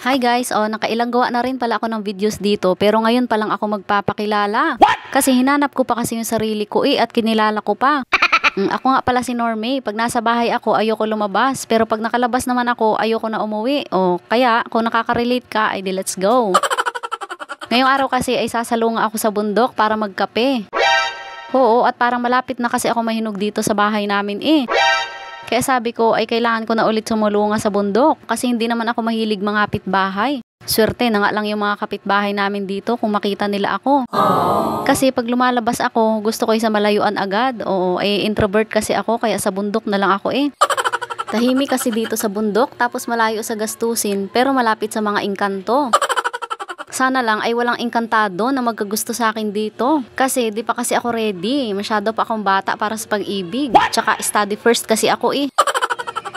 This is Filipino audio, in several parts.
Hi guys, nakailang gawa na rin pala ako ng videos dito pero ngayon pa lang ako magpapakilala. Kasi hinanap ko pa kasi yung sarili ko at kinilala ko pa. Ako nga pala si Normie. Pag nasa bahay ako, ayoko lumabas. Pero pag nakalabas naman ako, ayoko na umuwi. Kaya kung nakaka-relate ka, ay di let's go. Ngayong araw kasi ay sasalunga ako sa bundok para magkape. Oo, at parang malapit na kasi ako mahinog dito sa bahay namin Kaya sabi ko ay kailangan ko na ulit sumulunga sa bundok kasi hindi naman ako mahilig mangapit bahay. Swerte na nga lang yung mga kapitbahay namin dito kung makita nila ako. Kasi pag lumalabas ako, gusto ko sa malayuan agad. Introvert kasi ako kaya sa bundok na lang ako Tahimik kasi dito sa bundok tapos malayo sa gastusin pero malapit sa mga engkanto. Sana lang ay walang engkantado na magkagusto sa akin dito. Kasi di pa kasi ako ready. Masyado pa akong bata para sa pag-ibig. Tsaka study first kasi ako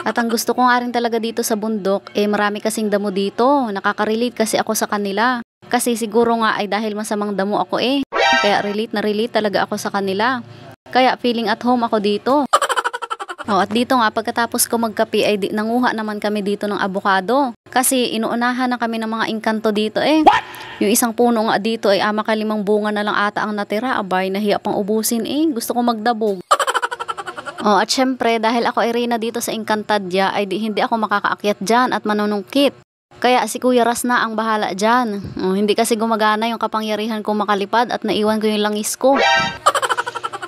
At ang gusto ko nga rin talaga dito sa bundok, marami kasing damo dito. Nakaka-relate kasi ako sa kanila. Kasi siguro nga ay dahil masamang damo ako Kaya relate na relate talaga ako sa kanila. Kaya feeling at home ako dito. At dito nga pagkatapos ko magkape ay nanguha naman kami dito ng abukado. Kasi inuunahan na kami ng mga engkanto dito Yung isang puno nga dito ay makalimang bunga na lang ata ang natira. Abay, nahiya pang ubusin Gusto ko magdabog. At syempre dahil ako ay reyna dito sa Encantadia ay hindi ako makakaakyat dyan at manunungkit. Kaya si Kuya Ras na ang bahala dyan. Hindi kasi gumagana yung kapangyarihan kong makalipad at naiwan ko yung langis ko.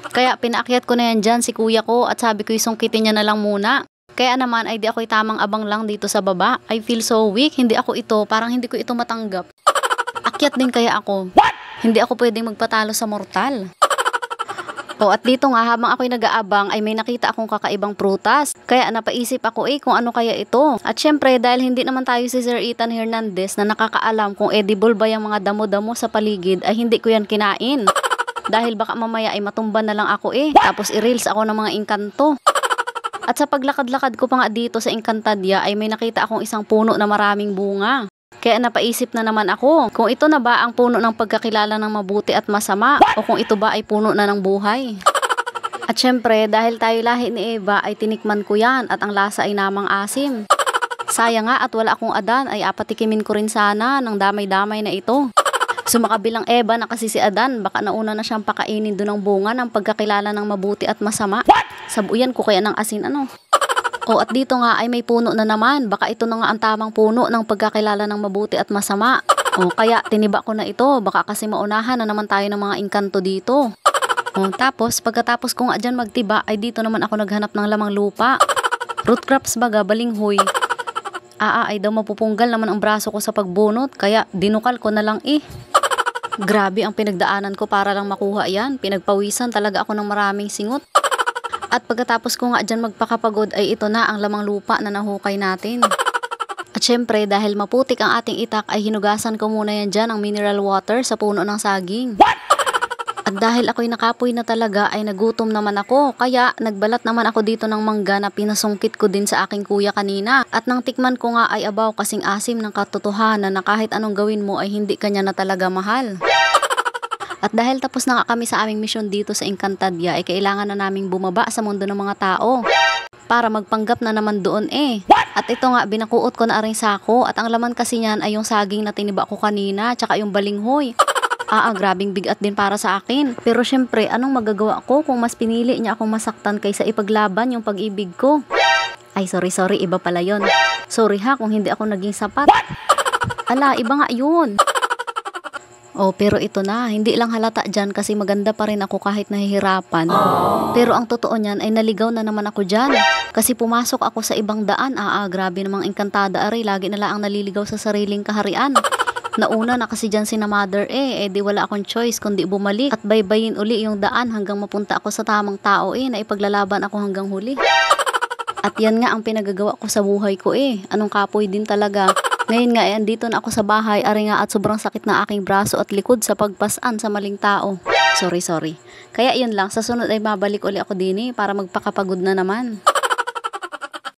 Kaya pinaakyat ko na yan dyan si kuya ko at sabi ko isungkitin niya na lang muna. Kaya naman ay di ako'y tamang abang lang dito sa baba. I feel so weak. Hindi ako ito. Parang hindi ko ito matanggap. Akyat din kaya ako. Hindi ako pwedeng magpatalo sa mortal. At dito nga habang ako'y nag-aabang ay may nakita akong kakaibang prutas. Kaya napaisip ako kung ano kaya ito. At syempre dahil hindi naman tayo si Sir Ethan Hernandez na nakakaalam kung edible ba yung mga damo-damo sa paligid ay hindi ko yan kinain. Dahil baka mamaya ay matumba na lang ako Tapos i-reels ako ng mga engkanto. At sa paglakad-lakad ko pa nga dito sa Encantadia ay may nakita akong isang puno na maraming bunga. Kaya napaisip na naman ako kung ito na ba ang puno ng pagkakilala ng mabuti at masama o kung ito ba ay puno na ng buhay. At syempre dahil tayo lahi ni Eva ay tinikman ko yan at ang lasa ay namang asim. Sayang nga at wala akong adan ay apatikimin ko rin sana ng damay-damay na ito. Sumakabilang Eva na kasi si Adan, baka nauna na siyang pakainin doon ng bunga ng pagkakilala ng mabuti at masama. Sabuyan ko kaya ng asin at dito nga ay may puno na naman, baka ito na nga ang tamang puno ng pagkakilala ng mabuti at masama. Kaya tiniba ko na ito, baka kasi maunahan na naman tayo ng mga engkanto dito. Tapos pagkatapos ko nga dyan magtiba ay dito naman ako naghanap ng lamang lupa. Root crops baga, balinghoy. Ay daw mapupunggal naman ang braso ko sa pagbunot, kaya dinukal ko na lang Grabe ang pinagdaanan ko para lang makuha yan. Pinagpawisan talaga ako ng maraming singot. At pagkatapos ko nga dyan magpakapagod ay ito na ang lamang lupa na nahukay natin. At syempre dahil maputik ang ating itak ay hinugasan ko muna yan dyan ang mineral water sa puno ng saging. At dahil ako'y nakapoy na talaga ay nagutom naman ako. Kaya nagbalat naman ako dito ng mangga na pinasungkit ko din sa aking kuya kanina. At nang tikman ko nga ay abaw kasing asim ng katotohanan na kahit anong gawin mo ay hindi kanya na talaga mahal. At dahil tapos na nga kami sa aming misyon dito sa Encantadia ay kailangan na naming bumaba sa mundo ng mga tao. Para magpanggap na naman doon At ito nga binakuot ko na rin sako at ang laman kasi niyan ay yung saging na tiniba ko kanina tsaka yung balinghoy. Grabing bigat din para sa akin. Pero syempre, anong magagawa ko kung mas pinili niya akong masaktan kaysa ipaglaban yung pag-ibig ko? Ay, sorry, iba pala yon. Sorry kung hindi ako naging sapat. Iba nga yun. Pero ito na, hindi lang halata dyan kasi maganda pa rin ako kahit nahihirapan. Pero ang totoo niyan ay naligaw na naman ako dyan. Kasi pumasok ako sa ibang daan. Grabe namang engkantada lagi na lang ang naliligaw sa sariling kaharian. Nauna na kasi dyan si na mother di wala akong choice kundi bumalik at baybayin uli yung daan hanggang mapunta ako sa tamang tao na ipaglalaban ako hanggang huli. At yan nga ang pinagagawa ko sa buhay ko Anong kapoy din talaga. Ngayon nga andito na ako sa bahay ari nga at sobrang sakit na aking braso at likod sa pagpasan sa maling tao. Sorry. Kaya yun lang, sa sunod ay mabalik uli ako din para magpakapagod na naman.